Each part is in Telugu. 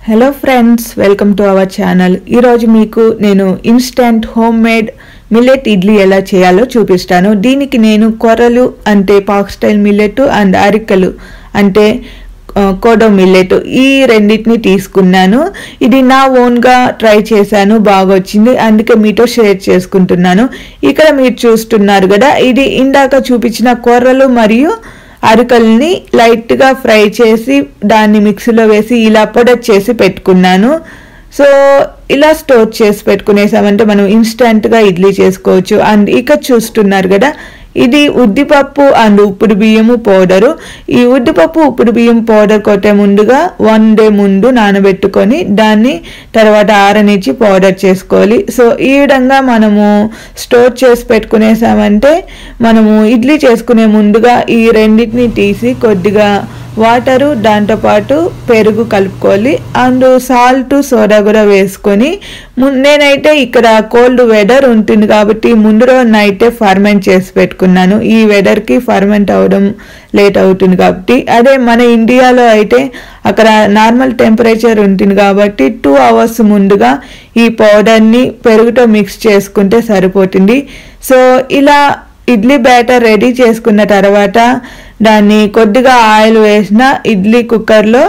Hello friends, welcome to our channel. ఈరోజు మీకు నేను instant home made millet idli ఎలా చేయాలో చూపిస్తాను. దీనికి నేను కొర్రలు అంటే పాక్ స్టైల్ మిల్లెట్ అండ్ అరికలు అంటే కోడో మిల్లెట్ ఈ రెండింటిని తీసుకున్నాను. ఇది నా ఓన్గా ట్రై చేశాను, బాగా వచ్చింది, అందుకే మీతో షేర్ చేసుకుంటున్నాను. ఇక్కడ మీరు చూస్తున్నారు కదా, ఇది ఇందాక చూపించిన కొర్రలు మరియు అరికల్ని లైట్గా ఫ్రై చేసి దాన్ని మిక్సీలో వేసి ఇలా పౌడర్ చేసి పెట్టుకున్నాను. సో ఇలా స్టోర్ చేసి పెట్టుకునేసామంటే మనం ఇన్స్టెంట్గా ఇడ్లీ చేసుకోవచ్చు. అండ్ ఇక్కడ చూస్తున్నారు కదా, ఇది ఉద్దిపప్పు అండ్ ఉప్పుడు బియ్యము పౌడరు. ఈ ఉద్దిపప్పు ఉప్పుడు బియ్యం పౌడర్ కొట్టే ముందుగా 1 డే ముందు నానబెట్టుకొని దాన్ని తర్వాత ఆరనిచ్చి పౌడర్ చేసుకోవాలి. సో ఈ విధంగా మనము స్టోర్ చేసి పెట్టుకునేసామంటే మనము ఇడ్లీ చేసుకునే ముందుగా ఈ రెండింటిని తీసి కొద్దిగా వాటరు దాంతోపాటు పెరుగు కలుపుకోవాలి. అండ్ సాల్ట్ సోడా కూడా వేసుకొని నేనైతే ఇక్కడ కోల్డ్ వెదర్ ఉంటుంది కాబట్టి ముందు రోజు నైటే ఫర్మెంట్ చేసి పెట్టుకున్నాను. ఈ వెదర్కి ఫర్మెంట్ అవ్వడం లేట్ అవుతుంది కాబట్టి. అదే మన ఇండియాలో అయితే అక్కడ నార్మల్ టెంపరేచర్ ఉంటుంది కాబట్టి 2 అవర్స్ ముందుగా ఈ పౌడర్ని పెరుగుతో మిక్స్ చేసుకుంటే సరిపోతుంది. సో ఇలా ఇడ్లీ బ్యాటర్ రెడీ చేసుకున్న తర్వాత దాన్ని కొద్దిగా ఆయిల్ వేసిన ఇడ్లీ కుక్కర్లో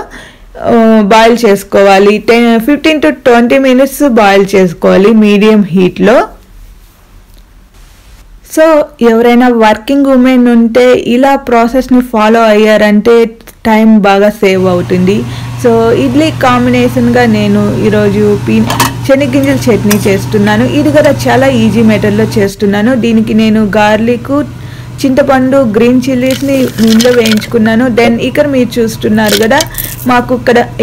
బాయిల్ చేసుకోవాలి. 15 to 20 minutes బాయిల్ చేసుకోవాలి మీడియం హీట్లో. సో ఎవరైనా వర్కింగ్ ఉమెన్ ఉంటే ఇలా ప్రాసెస్ని ఫాలో అయ్యారంటే టైం బాగా సేవ్ అవుతుంది. సో ఇడ్లీ కాంబినేషన్గా నేను ఈరోజు శనగగింజల చట్నీ చేస్తున్నాను. ఇది కూడా చాలా ఈజీ మెథడ్లో చేస్తున్నాను. దీనికి నేను గార్లిక్, చింతపండు, గ్రీన్ చిల్లీస్ని నూనెలో వేయించుకున్నాను. దెన్ ఇక్కడ మీరు చూస్తున్నారు కదా, మాకు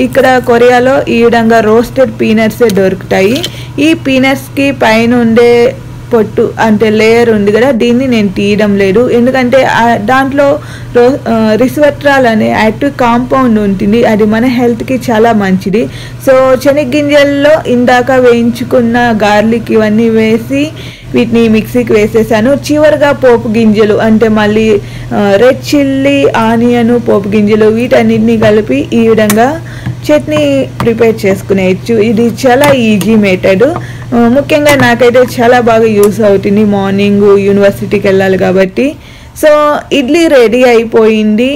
ఇక్కడ కొరియాలో ఈ విధంగా రోస్టెడ్ పీనట్సే దొరుకుతాయి. ఈ పీనట్స్కి పైన ఉండే పొట్టు అంటే లేయర్ ఉంది కదా, దీన్ని నేను తీయడం లేదు. ఎందుకంటే దాంట్లో రిస్వెట్రాల్ అనే యాక్టివ్ కాంపౌండ్ ఉంటుంది, అది మన హెల్త్కి చాలా మంచిది. సో శనగగింజల్లో ఇందాక వేయించుకున్న గార్లిక్ ఇవన్నీ వేసి వీటిని మిక్సీకి వేసేసాను. చివరిగా పోపు గింజలు అంటే మళ్ళీ రెడ్ చిల్లీ, ఆనియన్, పోపు గింజలు వీటన్నిటిని కలిపి ఈ విధంగా చట్నీ ప్రిపేర్ చేసుకునేయచ్చు. ఇది చాలా ఈజీ మెథడ్. ముఖ్యంగా నాకైతే చాలా బాగా యూస్ అవుతుంది, మార్నింగ్ యూనివర్సిటీకి వెళ్ళాలి కాబట్టి. సో ఇడ్లీ రెడీ అయిపోయింది.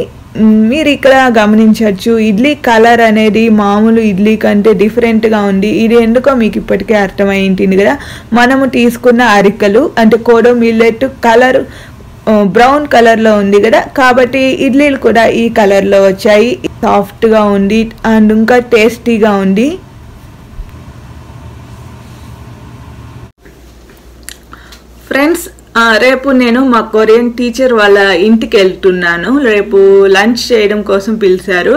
మీరు ఇక్కడ గమనించవచ్చు, ఇడ్లీ కలర్ అనేది మామూలు ఇడ్లీ కంటే డిఫరెంట్గా ఉంది. ఇది ఎందుకో మీకు ఇప్పటికే అర్థమై ఉంటుంది కదా. మనము తీసుకున్న అరికలు అంటే కోడో మిల్లెట్ కలర్ బ్రౌన్ కలర్లో ఉంది కదా, కాబట్టి ఇడ్లీలు కూడా ఈ కలర్లో వచ్చాయి. సాఫ్ట్గా ఉంది అండ్ ఇంకా టేస్టీగా ఉంది. ఫ్రెండ్స్, రేపు నేను మా కొరియన్ టీచర్ వాళ్ళ ఇంటికి వెళ్తున్నాను. రేపు లంచ్ చేయడం కోసం పిలిచారు.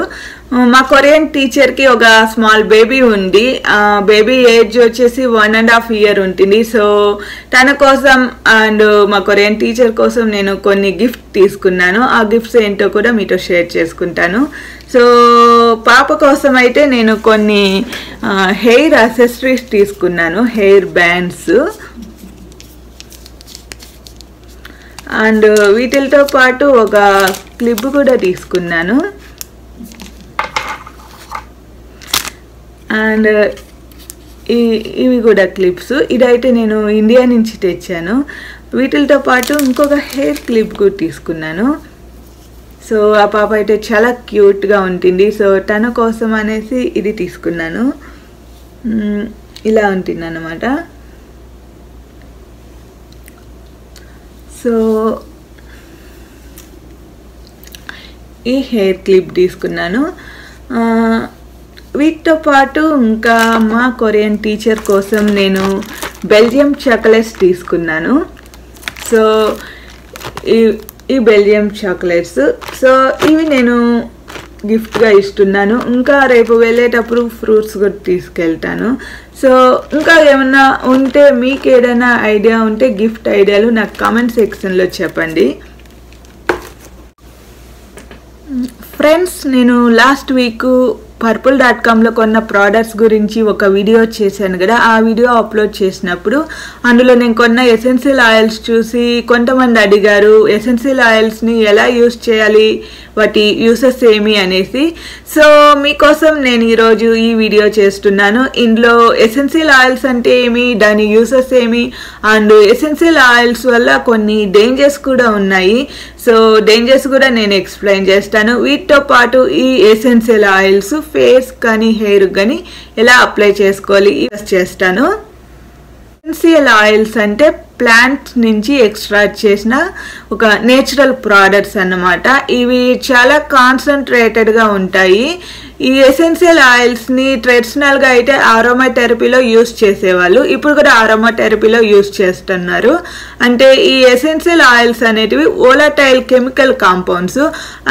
మా కొరియన్ టీచర్కి ఒక స్మాల్ బేబీ ఉంది. బేబీ ఏజ్ వచ్చేసి 1.5 years ఉంటుంది. సో తన కోసం అండ్ మా కొరియన్ టీచర్ కోసం నేను కొన్ని గిఫ్ట్ తీసుకున్నాను. ఆ గిఫ్ట్స్ ఏంటో కూడా మీతో షేర్ చేసుకుంటాను. సో పాప కోసం అయితే నేను కొన్ని హెయిర్ యాక్సెసరీస్ తీసుకున్నాను, హెయిర్ బ్యాండ్స్. అండ్ వీటితో పాటు ఒక క్లిప్ కూడా తీసుకున్నాను. అండ్ ఇవి కూడా క్లిప్స్. ఇదైతే నేను ఇండియా నుంచి తెచ్చాను. వీటితో పాటు ఇంకొక హెయిర్ క్లిప్ కూడా తీసుకున్నాను. సో ఆ పాప అయితే చాలా క్యూట్గా ఉంటుంది. సో తన కోసం అనేసి ఇది తీసుకున్నాను. ఇలా ఉంటుంది అన్నమాట. సో ఈ హెయిర్ క్లిప్ తీసుకున్నాను. వీటితో పాటు ఇంకా మా కొరియన్ టీచర్ కోసం నేను బెల్జియం చాక్లెట్స్ తీసుకున్నాను. సో ఈ బెల్జియం చాక్లెట్స్, సో ఇవి నేను గిఫ్ట్గా ఇస్తున్నాను. ఇంకా రేపు వెళ్ళేటప్పుడు ఫ్రూట్స్ కూడా తీసుకెళ్తాను. సో ఇంకా ఏమన్నా ఉంటే, మీకు ఏదైనా ఐడియా ఉంటే గిఫ్ట్ ఐడియాలు నాకు కామెంట్ సెక్షన్లో చెప్పండి. ఫ్రెండ్స్, నేను లాస్ట్ వీక్ purple.comలో కొన్న ప్రోడక్ట్స్ గురించి ఒక వీడియో చేశాను కదా. ఆ వీడియో అప్లోడ్ చేసినప్పుడు అందులో నేను కొన్న ఎసెన్షియల్ ఆయిల్స్ చూసి కొంతమంది అడిగారు ఎసెన్షియల్ ఆయిల్స్ని ఎలా యూస్ చేయాలి, వాటి యూసెస్ ఏమి అనేసి. సో మీకోసం నేను ఈరోజు ఈ వీడియో చేస్తున్నాను. ఇందులో ఎసెన్షియల్ ఆయిల్స్ అంటే ఏమి, దాని యూసెస్ ఏమి, అండ్ ఎసెన్షియల్ ఆయిల్స్ వల్ల కొన్ని డేంజర్స్ కూడా ఉన్నాయి. సో డేంజర్స్ కూడా నేను ఎక్స్ప్లెయిన్ చేస్తాను. వీటితో పాటు ఈ ఎసెన్షియల్ ఆయిల్స్ ఫేస్ కానీ హెయిర్ కానీ ఎలా అప్లై చేసుకోవాలి చేస్తాను. ఎసెన్షియల్ ఆయిల్స్ అంటే ప్లాంట్స్ నుంచి ఎక్స్ట్రాక్ట్ చేసిన ఒక నేచురల్ ప్రోడక్ట్స్ అన్నమాట. ఇవి చాలా కాన్సన్ట్రేటెడ్గా ఉంటాయి. ఈ ఎసెన్షియల్ ఆయిల్స్ని ట్రెడిషనల్గా అయితే ఆరోమా థెరపీలో యూస్ చేసేవాళ్ళు, ఇప్పుడు కూడా ఆరోమా థెరపీలో యూస్ చేస్తున్నారు. అంటే ఈ ఎసెన్షియల్ ఆయిల్స్ అనేటివి వోలటైల్ కెమికల్ కాంపౌండ్స్,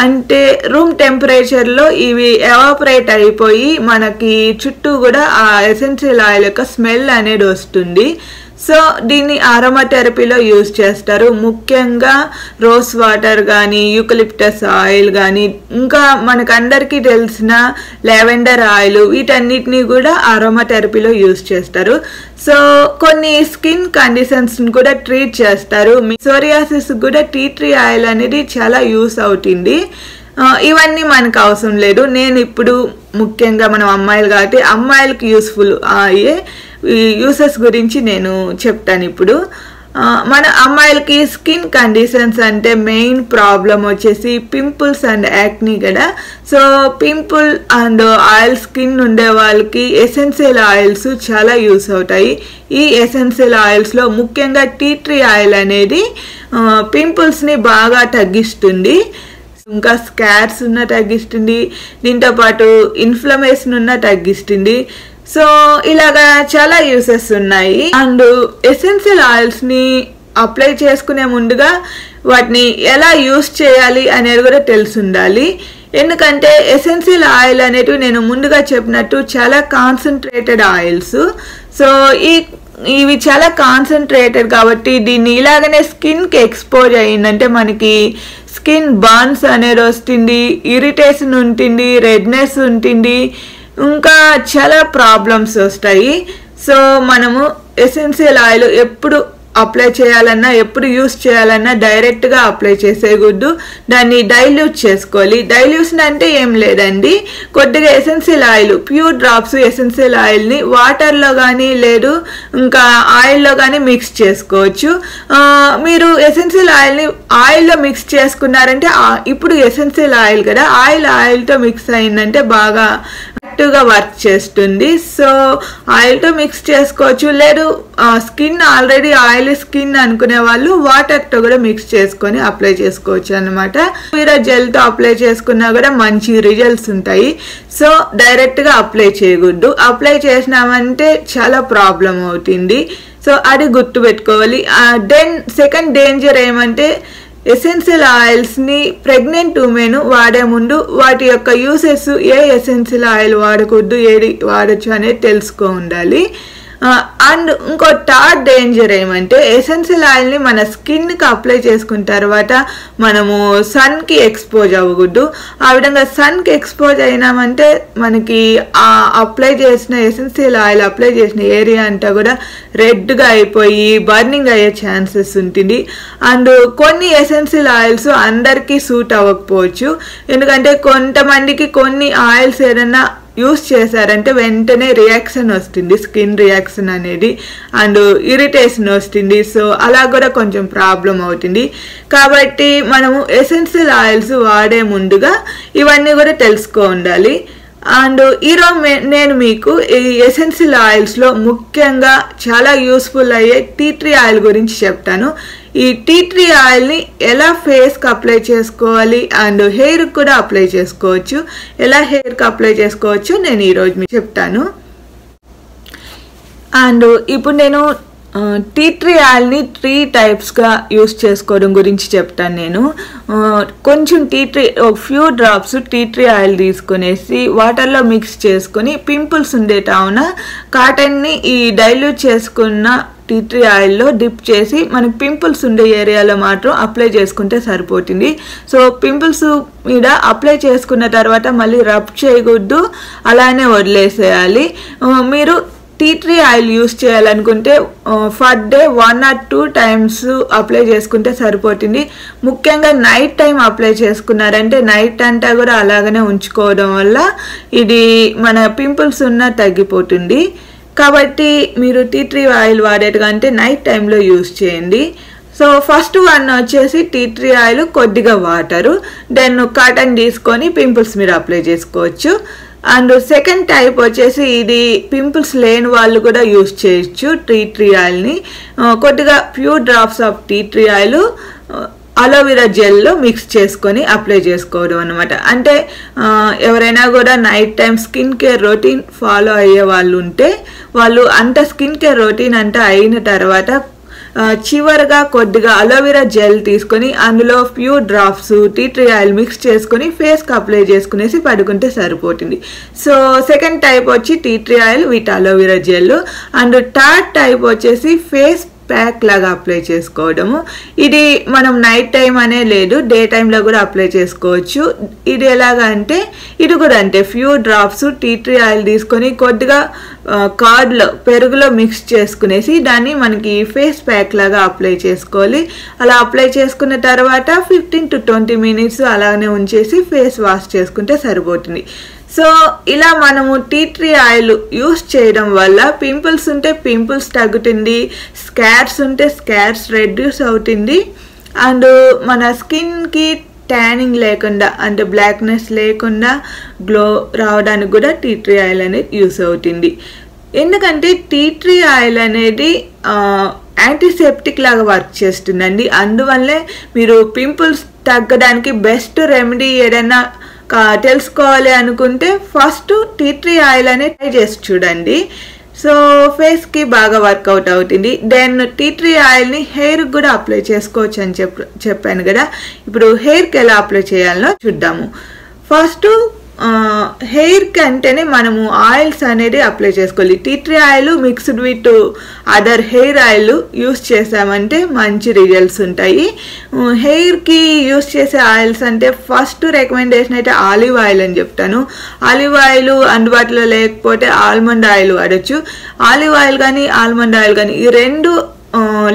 అంటే రూమ్ టెంపరేచర్లో ఇవి ఎవాపరేట్ అయిపోయి మనకి చుట్టూ కూడా ఆ ఎసెన్షియల్ ఆయిల్ యొక్క స్మెల్ అనేది వస్తుంది. సో దీన్ని ఆరోమా థెరపీలో యూజ్ చేస్తారు. ముఖ్యంగా రోజ్ వాటర్ కానీ, యూకలిప్టస్ ఆయిల్ కానీ, ఇంకా మనకందరికీ తెలిసిన లావెండర్ ఆయిల్, వీటన్నిటిని కూడా ఆరోమా థెరపీలో యూజ్ చేస్తారు. సో కొన్ని స్కిన్ కండిషన్స్ని కూడా ట్రీట్ చేస్తారు. సోరియాసిస్ కూడా టీ ట్రీ ఆయిల్ అనేది చాలా యూస్ అవుతుంది. ఇవన్నీ మనకు అవసరం లేదు. నేను ఇప్పుడు ముఖ్యంగా మనం అమ్మాయిలు కాబట్టి అమ్మాయిలకి యూస్ఫుల్ అయ్యే యూసెస్ గురించి నేను చెప్తాను. ఇప్పుడు మన అమ్మాయిలకి స్కిన్ కండిషన్స్ అంటే మెయిన్ ప్రాబ్లం వచ్చేసి పింపుల్స్ అండ్ యాక్నీ కదా. So pimple and oil skin ఉండే వాళ్ళకి ఎసెన్షియల్ ఆయిల్స్ చాలా యూస్ అవుతాయి. ఈ ఎసెన్షియల్ ఆయిల్స్లో ముఖ్యంగా టీ ట్రీ ఆయిల్ అనేది పింపుల్స్ని బాగా తగ్గిస్తుంది, ఇంకా స్కార్స్ ఉన్న తగ్గిస్తుంది, దీంతోపాటు ఇన్ఫ్లమేషన్ ఉన్న తగ్గిస్తుంది. సో ఇలాగా చాలా యూసెస్ ఉన్నాయి. అండ్ ఎసెన్షియల్ ఆయిల్స్ని అప్లై చేసుకునే ముందుగా వాటిని ఎలా యూస్ చేయాలి అనేది కూడా తెలిసి ఉండాలి. ఎందుకంటే ఎసెన్షియల్ ఆయిల్ అనేటివి నేను ముందుగా చెప్పినట్టు చాలా కాన్సన్ట్రేటెడ్ ఆయిల్స్. సో ఇవి చాలా కాన్సన్ట్రేటెడ్ కాబట్టి దీన్ని ఇలాగనే స్కిన్కి ఎక్స్పోజ్ అయ్యిందంటే మనకి స్కిన్ బర్న్స్ అనేది వస్తుంది, ఇరిటేషన్ ఉంటుంది, రెడ్నెస్ ఉంటుంది, ఇంకా చాలా ప్రాబ్లమ్స్ వస్తాయి. సో మనము ఎసెన్షియల్ ఆయిల్ ఎప్పుడు అప్లై చేయాలన్నా, ఎప్పుడు యూస్ చేయాలన్నా డైరెక్ట్గా అప్లై చేసేయకూడదు, దాన్ని డైల్యూట్ చేసుకోవాలి. డైల్యూషన్ అంటే ఏం లేదండి, కొద్దిగా essential oil pure drops essential ఆయిల్ని వాటర్లో కానీ లేదు ఇంకా ఆయిల్లో కానీ మిక్స్ చేసుకోవచ్చు. మీరు ఎసెన్షియల్ ఆయిల్ని ఆయిల్లో మిక్స్ చేసుకున్నారంటే ఇప్పుడు ఎసెన్షియల్ ఆయిల్ కదా, ఆయిల్తో మిక్స్ అయిందంటే బాగా యాక్టివ్గా వర్క్ చేస్తుంది. సో ఆయిల్తో మిక్స్ చేసుకోవచ్చు, లేదు స్కిన్ ఆల్రెడీ ఆయిల్ స్కిన్ అనుకునే వాళ్ళు వాటర్తో కూడా మిక్స్ చేసుకొని అప్లై చేసుకోవచ్చు అన్నమాట. మీరు జెల్తో అప్లై చేసుకున్నా కూడా మంచి రిజల్ట్స్ ఉంటాయి. సో డైరెక్ట్గా అప్లై చేయకూడదు, అప్లై చేసినామంటే చాలా ప్రాబ్లం అవుతుంది. సో అది గుర్తుపెట్టుకోవాలి. దెన్ సెకండ్ డేంజర్ ఏమంటే ఎసెన్షియల్ ఆయిల్స్ని ప్రెగ్నెంట్ ఉమెన్ వాడే ముందు వాటి యొక్క యూసెస్, ఏ ఎసెన్షియల్ ఆయిల్ వాడకూడదు, ఏది వాడచ్చు అనేది తెలుసుకో ఉండాలి. అండ్ ఇంకో థర్డ్ డేంజర్ ఏమంటే ఎసెన్షియల్ ఆయిల్ని మన స్కిన్కి అప్లై చేసుకున్న తర్వాత మనము సన్కి ఎక్స్పోజ్ అవ్వకూడదు. ఆ విధంగా సన్కి ఎక్స్పోజ్ అయినామంటే మనకి ఆ అప్లై చేసిన ఎసెన్షియల్ ఆయిల్ అప్లై చేసిన ఏరియా అంతా కూడా రెడ్గా అయిపోయి బర్నింగ్ అయ్యే ఛాన్సెస్ ఉంటుంది. అండ్ కొన్ని ఎసెన్షియల్ ఆయిల్స్ అందరికీ సూట్ అవ్వకపోవచ్చు, ఎందుకంటే కొంతమందికి కొన్ని ఆయిల్స్ ఏదన్నా యూస్ చేశారంటే వెంటనే రియాక్షన్ వస్తుంది, స్కిన్ రియాక్షన్ అనేది, అండ్ ఇరిటేషన్ వస్తుంది. సో అలా కూడా కొంచెం ప్రాబ్లం అవుతుంది. కాబట్టి మనము ఎసెన్షియల్ ఆయిల్స్ వాడే ముందుగా ఇవన్నీ కూడా తెలుసుకో ఉండాలి. అండ్ ఈరోజు నేను మీకు ఈ ఎసెన్షియల్ ఆయిల్స్లో ముఖ్యంగా చాలా యూస్ఫుల్ అయ్యే టీ ట్రీ ఆయిల్ గురించి చెప్తాను. ఈ టీ ట్రీ ఆయిల్ని ఎలా ఫేస్కి అప్లై చేసుకోవాలి అండ్ హెయిర్కి కూడా అప్లై చేసుకోవచ్చు, ఎలా హెయిర్కి అప్లై చేసుకోవచ్చు నేను ఈరోజు మీకు చెప్తాను. అండ్ ఇప్పుడు నేను టీ ట్రీ ఆయిల్ని 3 టైప్స్గా యూస్ చేసుకోవడం గురించి చెప్తాను. నేను కొంచెం ఒక few drops tea tree oil తీసుకునేసి వాటర్లో మిక్స్ చేసుకొని పింపుల్స్ ఉండేటావున కాటన్ని ఈ డైల్యూట్ చేసుకున్న టీ ట్రీ ఆయిల్లో డిప్ చేసి మనకి పింపుల్స్ ఉండే ఏరియాలో మాత్రం అప్లై చేసుకుంటే సరిపోతుంది. సో పింపుల్స్ మీద అప్లై చేసుకున్న తర్వాత మళ్ళీ రబ్ చేయకూడదు, అలానే వదిలేసేయాలి. మీరు టీ ట్రీ ఆయిల్ యూస్ చేయాలనుకుంటే for day 1 or 2 times apply చేసుకుంటే సరిపోతుంది. ముఖ్యంగా నైట్ టైం అప్లై చేసుకున్నారంటే నైట్ అంతా కూడా అలాగనే ఉంచుకోవడం వల్ల ఇది మన పింపుల్స్ ఉన్న తగ్గిపోతుంది. కాబట్టి మీరు టీ ట్రీ ఆయిల్ వాడేటంటే నైట్ టైంలో యూస్ చేయండి. సో ఫస్ట్ వన్ వచ్చేసి టీ ట్రీ ఆయిల్, కొద్దిగా వాటరు, దెన్ కాటన్ తీసుకొని పింపుల్స్ మీరు అప్లై చేసుకోవచ్చు. అండ్ సెకండ్ టైప్ వచ్చేసి ఇది పింపుల్స్ లేని వాళ్ళు కూడా యూస్ చేయొచ్చు టీ ట్రీ ఆయిల్ని. కొద్దిగా pure drops of tea tree oil aloe vera జెల్లో మిక్స్ చేసుకొని అప్లై చేసుకోవడం అనమాట. అంటే ఎవరైనా కూడా night time skin care routine follow అయ్యే వాళ్ళు ఉంటే వాళ్ళు అంత స్కిన్ కేర్ రొటీన్ అంతా అయిన తర్వాత చివరిగా కొద్దిగా అలోవెరా జెల్ తీసుకొని అందులో pure drops tea tree oil mix చేసుకొని ఫేస్కి అప్లై చేసుకునేసి పడుకుంటే సరిపోతుంది. సో సెకండ్ టైప్ వచ్చి tea tree oil with aloe vera gel. And third type వచ్చేసి ఫేస్ ప్యాక్ లాగా అప్లై చేసుకోవడము. ఇది మనం నైట్ టైం అనే లేదు, డే టైంలో కూడా అప్లై చేసుకోవచ్చు. ఇది ఎలాగా అంటే ఇది కూడా అంటే pure drops tea tree oil తీసుకొని కొద్దిగా కర్డ్లో పెరుగులో మిక్స్ చేసుకునేసి దాన్ని మనకి ఫేస్ ప్యాక్ లాగా అప్లై చేసుకోవాలి. అలా అప్లై చేసుకున్న తర్వాత 15 to 20 minutes అలానే ఉంచేసి ఫేస్ వాష్ చేసుకుంటే సరిపోతుంది. సో ఇలా మనము టీ ట్రీ ఆయిల్ యూస్ చేయడం వల్ల పింపుల్స్ ఉంటే పింపుల్స్ తగ్గుతుంది, స్కార్స్ ఉంటే స్కార్స్ రెడ్యూస్ అవుతుంది, అండ్ మన స్కిన్కి ట్యానింగ్ లేకుండా అంటే బ్లాక్నెస్ లేకుండా గ్లో రావడానికి కూడా టీ ట్రీ ఆయిల్ అనేది యూస్ అవుతుంది. ఎందుకంటే టీ ట్రీ ఆయిల్ అనేది యాంటీసెప్టిక్ లాగా వర్క్ చేస్తుందండి. అందువల్లే మీరు పింపుల్స్ తగ్గడానికి బెస్ట్ రెమెడీ ఏదైనా తెలుసుకోవాలి అనుకుంటే ఫస్ట్ టీ ట్రీ ఆయిల్ అనేది ట్రై చేసి చూడండి. సో ఫేస్కి బాగా వర్కౌట్ అవుతుంది. దెన్ టీ ట్రీ ఆయిల్ని హెయిర్కి కూడా అప్లై చేసుకోవచ్చు అని చెప్పాను కదా. ఇప్పుడు హెయిర్కి ఎలా అప్లై చేయాలో చూద్దాము. ఫస్ట్ హెయిర్కి అంటేనే మనము ఆయిల్స్ అనేది అప్లై చేసుకోవాలి. Tea tree oil mixed with other hair oil use చేసామంటే మంచి రిజల్ట్స్ ఉంటాయి. హెయిర్కి యూస్ చేసే ఆయిల్స్ అంటే ఫస్ట్ రికమెండేషన్ అయితే ఆలివ్ ఆయిల్ అని చెప్తాను. ఆలివ్ ఆయిల్ అందుబాటులో లేకపోతే ఆల్మండ్ ఆయిల్ వాడచ్చు. ఆలివ్ ఆయిల్ కానీ ఆల్మండ్ ఆయిల్ కానీ ఈ రెండు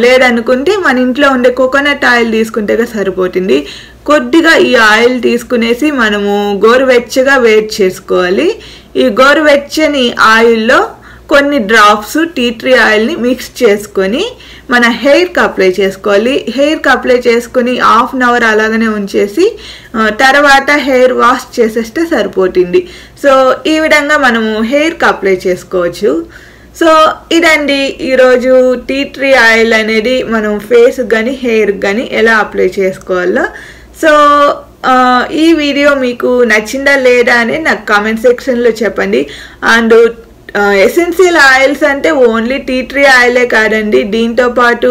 లేదనుకుంటే మన ఇంట్లో ఉండే కోకోనట్ ఆయిల్ తీసుకుంటే సరిపోతుంది. కొద్దిగా ఈ ఆయిల్ తీసుకునేసి మనము గోరువెచ్చగా వేడి చేసుకోవాలి. ఈ గోరువెచ్చని ఆయిల్లో కొన్ని డ్రాప్స్ టీ ట్రీ ఆయిల్ని మిక్స్ చేసుకొని మన హెయిర్కి అప్లై చేసుకోవాలి. హెయిర్కి అప్లై చేసుకొని 1/2 hour అలాగనే ఉంచేసి తర్వాత హెయిర్ వాష్ చేసేస్తే సరిపోతుంది. సో ఈ విధంగా మనము హెయిర్కి అప్లై చేసుకోవచ్చు. సో ఇదండి ఈరోజు టీ ట్రీ ఆయిల్ అనేది మనం ఫేస్కి కానీ హెయిర్కి కానీ ఎలా అప్లై చేసుకోవాలో. సో ఈ వీడియో మీకు నచ్చిందా లేదా అని నాకు కామెంట్ సెక్షన్లో చెప్పండి. అండ్ ఎసెన్షియల్ ఆయిల్స్ అంటే ఓన్లీ టీ ట్రీ ఆయిలే కాదండి, దీంతో పాటు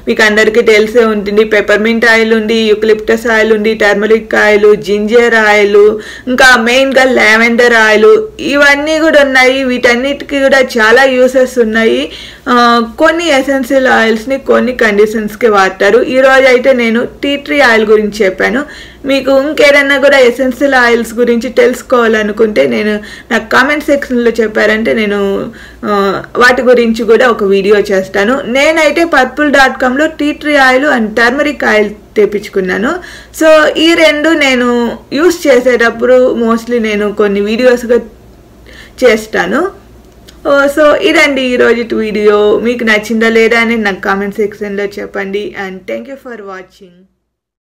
మీకు అందరికీ తెలిసే ఉంటుంది పెప్పర్మింట్ ఆయిల్ ఉంది, యూకలిప్టస్ ఆయిల్ ఉంది, టర్మరిక్ ఆయిల్, జింజర్ ఆయిల్, ఇంకా మెయిన్గా లావెండర్ ఆయిల్, ఇవన్నీ కూడా ఉన్నాయి. వీటన్నిటికీ కూడా చాలా యూసెస్ ఉన్నాయి. కొన్ని ఎసెన్షియల్ ఆయిల్స్ని కొన్ని కండిషన్స్కి వాడతారు. ఈరోజు అయితే నేను టీ ట్రీ ఆయిల్ గురించి చెప్పాను. మీకు ఇంకేదన్నా కూడా ఎసెన్షియల్ ఆయిల్స్ గురించి తెలుసుకోవాలనుకుంటే నాకు కామెంట్ సెక్షన్లో చెప్పారంటే నేను వాటి గురించి కూడా ఒక వీడియో చేస్తాను. నేనైతే purple.comలో tea tree oil and turmeric oil తెప్పించుకున్నాను. సో ఈ రెండు నేను యూస్ చేసేటప్పుడు మోస్ట్లీ నేను కొన్ని వీడియోస్గా చేస్తాను. సో ఇదండి ఈరోజు వీడియో. మీకు నచ్చిందా లేదా అని నాకు కామెంట్ సెక్షన్లో చెప్పండి. And thank you for watching.